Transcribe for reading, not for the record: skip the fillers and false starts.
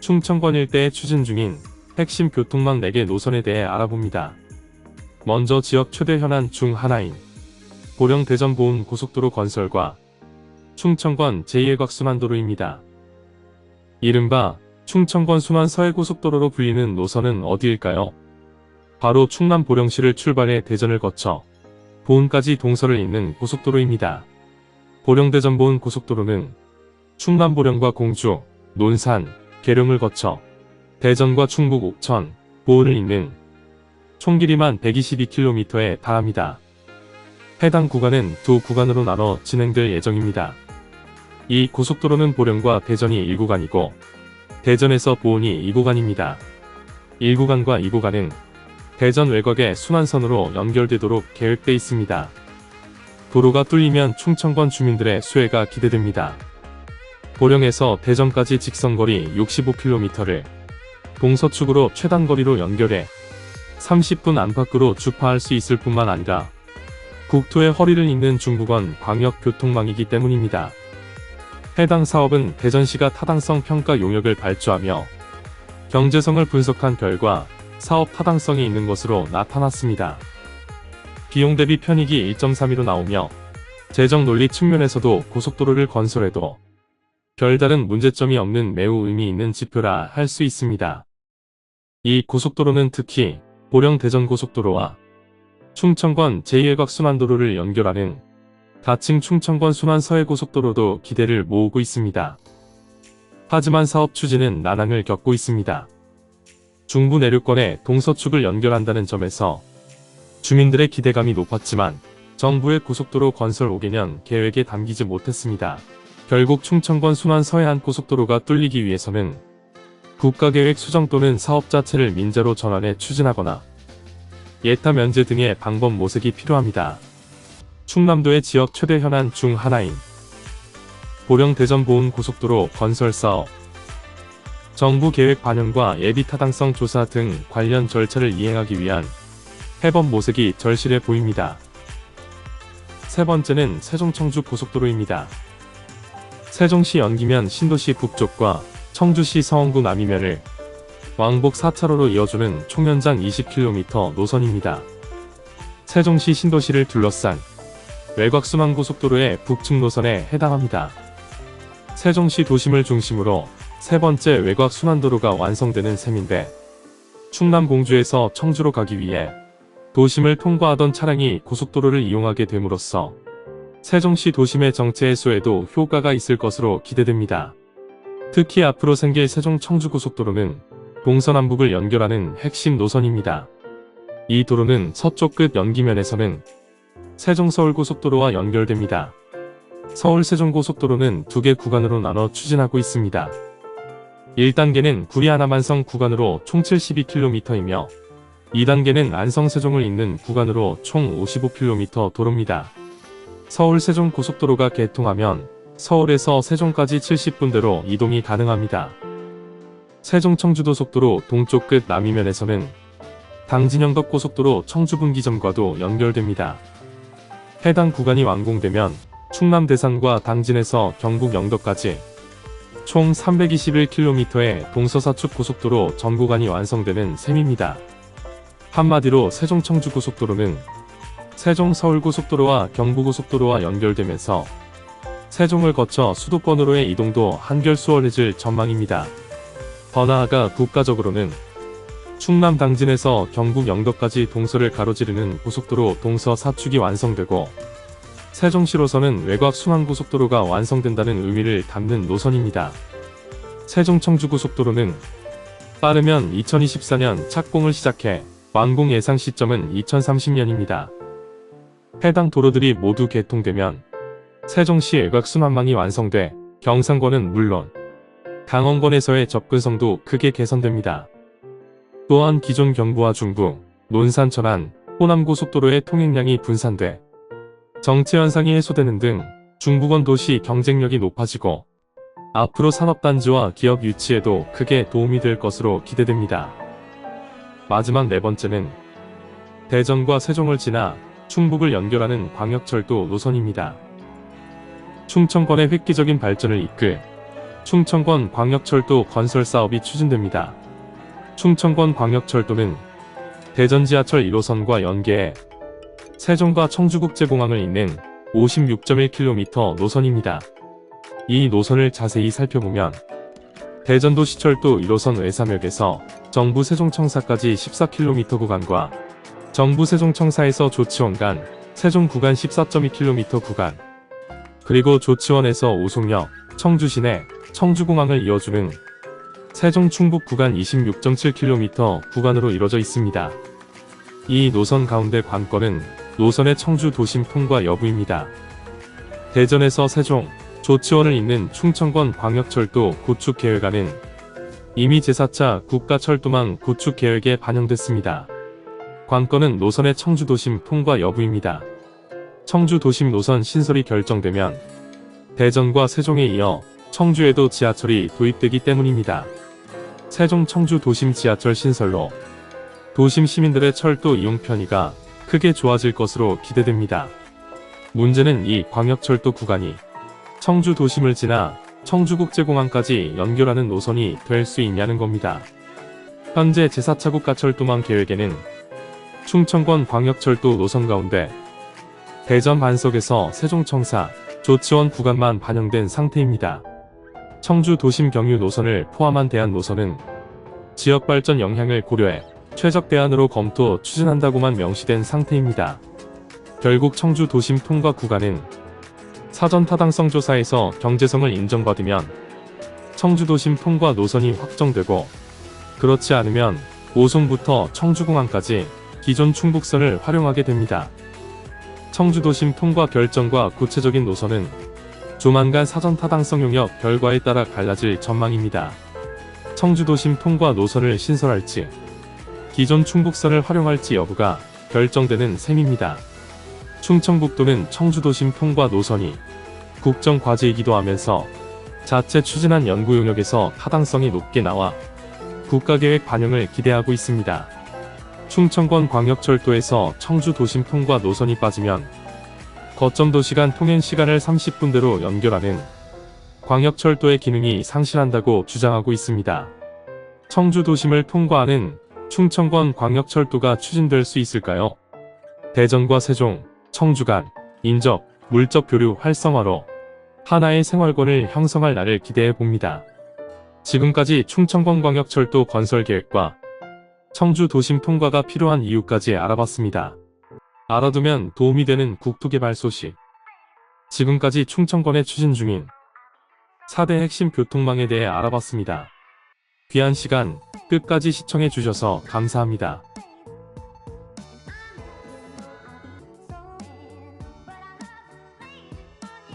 충청권 일대에 추진 중인 핵심 교통망 4개 노선에 대해 알아봅니다. 먼저 지역 최대 현안 중 하나인 보령 대전 보은 고속도로 건설과 충청권 제2외곽순환도로입니다. 이른바 충청권 순환 서해고속도로로 불리는 노선은 어디일까요? 바로 충남 보령시를 출발해 대전을 거쳐 보은까지 동서를 잇는 고속도로입니다. 보령 대전 보은 고속도로는 충남 보령과 공주, 논산, 계룡을 거쳐 대전과 충북 옥천, 보은을 잇는 총 길이만 122km에 달합니다. 해당 구간은 두 구간으로 나눠 진행될 예정입니다. 이 고속도로는 보령과 대전이 1구간이고 대전에서 보은이 2구간입니다. 1구간과 2구간은 대전 외곽의 순환선으로 연결되도록 계획돼 있습니다. 도로가 뚫리면 충청권 주민들의 수혜가 기대됩니다. 보령에서 대전까지 직선거리 65km를 동서축으로 최단거리로 연결해 30분 안팎으로 주파할 수 있을 뿐만 아니라 국토의 허리를 잇는 중부권 광역교통망이기 때문입니다. 해당 사업은 대전시가 타당성 평가 용역을 발주하며 경제성을 분석한 결과 사업 타당성이 있는 것으로 나타났습니다. 비용 대비 편익이 1.32로 나오며 재정 논리 측면에서도 고속도로를 건설해도 별다른 문제점이 없는 매우 의미 있는 지표라 할 수 있습니다. 이 고속도로는 특히 보령 대전 고속도로와 충청권 제2외곽순환도로를 연결하는 가칭 충청권 순환 서해고속도로도 기대를 모으고 있습니다. 하지만 사업 추진은 난항을 겪고 있습니다. 중부 내륙권의 동서축을 연결한다는 점에서 주민들의 기대감이 높았지만 정부의 고속도로 건설 5개년 계획에 담기지 못했습니다. 결국 충청권 순환 서해안 고속도로가 뚫리기 위해서는 국가계획 수정 또는 사업 자체를 민자로 전환해 추진하거나 예타 면제 등의 방법 모색이 필요합니다. 충남도의 지역 최대 현안 중 하나인 보령 대전 보은 고속도로 건설 사업 정부 계획 반영과 예비 타당성 조사 등 관련 절차를 이행하기 위한 해법 모색이 절실해 보입니다. 세 번째는 세종 청주 고속도로입니다. 세종시 연기면 신도시 북쪽과 청주시 서원구 남이면을 왕복 4차로로 이어주는 총연장 20km 노선입니다. 세종시 신도시를 둘러싼 외곽순환고속도로의 북측 노선에 해당합니다. 세종시 도심을 중심으로 세 번째 외곽순환도로가 완성되는 셈인데 충남 공주에서 청주로 가기 위해 도심을 통과하던 차량이 고속도로를 이용하게 됨으로써 세종시 도심의 정체 해소에도 효과가 있을 것으로 기대됩니다. 특히 앞으로 생길 세종 청주 고속도로는 동서남북을 연결하는 핵심 노선입니다. 이 도로는 서쪽 끝 연기면에서는 세종 서울고속도로와 연결됩니다. 서울 세종고속도로는 2개 구간으로 나눠 추진하고 있습니다. 1단계는 구리 하남안성 구간으로 총 72km이며 2단계는 안성 세종을 잇는 구간으로 총 55km 도로입니다. 서울 세종고속도로가 개통하면 서울에서 세종까지 70분대로 이동이 가능합니다. 세종 청주도속도로 동쪽 끝 남이면에서는 당진영덕 고속도로 청주분기점과도 연결됩니다. 해당 구간이 완공되면 충남 대산과 당진에서 경북 영덕까지 총 321km의 동서사축 고속도로 전 구간이 완성되는 셈입니다. 한마디로 세종 청주 고속도로는 세종 서울고속도로와 경부고속도로와 연결되면서 세종을 거쳐 수도권으로의 이동도 한결 수월해질 전망입니다. 더 나아가 국가적으로는 충남 당진에서 경북 영덕까지 동서를 가로지르는 고속도로 동서사축이 완성되고 세종시로서는 외곽순환고속도로가 완성된다는 의미를 담는 노선입니다. 세종 청주고속도로는 빠르면 2024년 착공을 시작해 완공 예상 시점은 2030년입니다. 해당 도로들이 모두 개통되면 세종시 외곽순환망이 완성돼 경상권은 물론 강원권에서의 접근성도 크게 개선됩니다. 또한 기존 경부와 중부, 논산 천안, 호남고속도로의 통행량이 분산돼 정체현상이 해소되는 등 중부권 도시 경쟁력이 높아지고 앞으로 산업단지와 기업 유치에도 크게 도움이 될 것으로 기대됩니다. 마지막 네 번째는 대전과 세종을 지나 충북을 연결하는 광역철도 노선입니다. 충청권의 획기적인 발전을 이끌 충청권 광역철도 건설 사업이 추진됩니다. 충청권 광역철도는 대전 지하철 1호선과 연계해 세종과 청주국제공항을 잇는 56.1km 노선입니다. 이 노선을 자세히 살펴보면 대전도시철도 1호선 외삼역에서 정부 세종청사까지 14km 구간과 정부 세종청사에서 조치원 간 세종 구간 14.2km 구간, 그리고 조치원에서 오송역, 청주시내, 청주공항을 이어주는 세종 충북 구간 26.7km 구간으로 이뤄져 있습니다. 이 노선 가운데 관건은 노선의 청주 도심 통과 여부입니다. 대전에서 세종, 조치원을 잇는 충청권 광역철도 구축 계획안은 이미 제4차 국가철도망 구축 계획에 반영됐습니다. 관건은 노선의 청주 도심 통과 여부입니다. 청주 도심 노선 신설이 결정되면 대전과 세종에 이어 청주에도 지하철이 도입되기 때문입니다. 세종 청주 도심 지하철 신설로 도심 시민들의 철도 이용 편의가 크게 좋아질 것으로 기대됩니다. 문제는 이 광역철도 구간이 청주 도심을 지나 청주국제공항까지 연결하는 노선이 될 수 있냐는 겁니다. 현재 제4차 국가철도망 계획에는 충청권 광역철도 노선 가운데 대전 반석에서 세종청사, 조치원 구간만 반영된 상태입니다. 청주 도심 경유 노선을 포함한 대안 노선은 지역발전 영향을 고려해 최적 대안으로 검토 추진한다고만 명시된 상태입니다. 결국 청주 도심 통과 구간은 사전 타당성 조사에서 경제성을 인정받으면 청주 도심 통과 노선이 확정되고, 그렇지 않으면 오송부터 청주공항까지 기존 충북선을 활용하게 됩니다. 청주 도심 통과 결정과 구체적인 노선은 조만간 사전 타당성 용역 결과에 따라 갈라질 전망입니다. 청주 도심 통과 노선을 신설할지 기존 충북선을 활용할지 여부가 결정되는 셈입니다. 충청북도는 청주도심 통과 노선이 국정과제이기도 하면서 자체 추진한 연구 용역에서 타당성이 높게 나와 국가계획 반영을 기대하고 있습니다. 충청권 광역철도에서 청주도심 통과 노선이 빠지면 거점 도시간 통행 시간을 30분대로 연결하는 광역철도의 기능이 상실한다고 주장하고 있습니다. 청주도심을 통과하는 충청권 광역철도가 추진될 수 있을까요? 대전과 세종, 청주 간 인접, 물적 교류 활성화로 하나의 생활권을 형성할 날을 기대해 봅니다. 지금까지 충청권 광역철도 건설 계획과 청주 도심 통과가 필요한 이유까지 알아봤습니다. 알아두면 도움이 되는 국토개발 소식. 지금까지 충청권에 추진 중인 4대 핵심 교통망에 대해 알아봤습니다. 귀한 시간 끝까지 시청해 주셔서 감사합니다.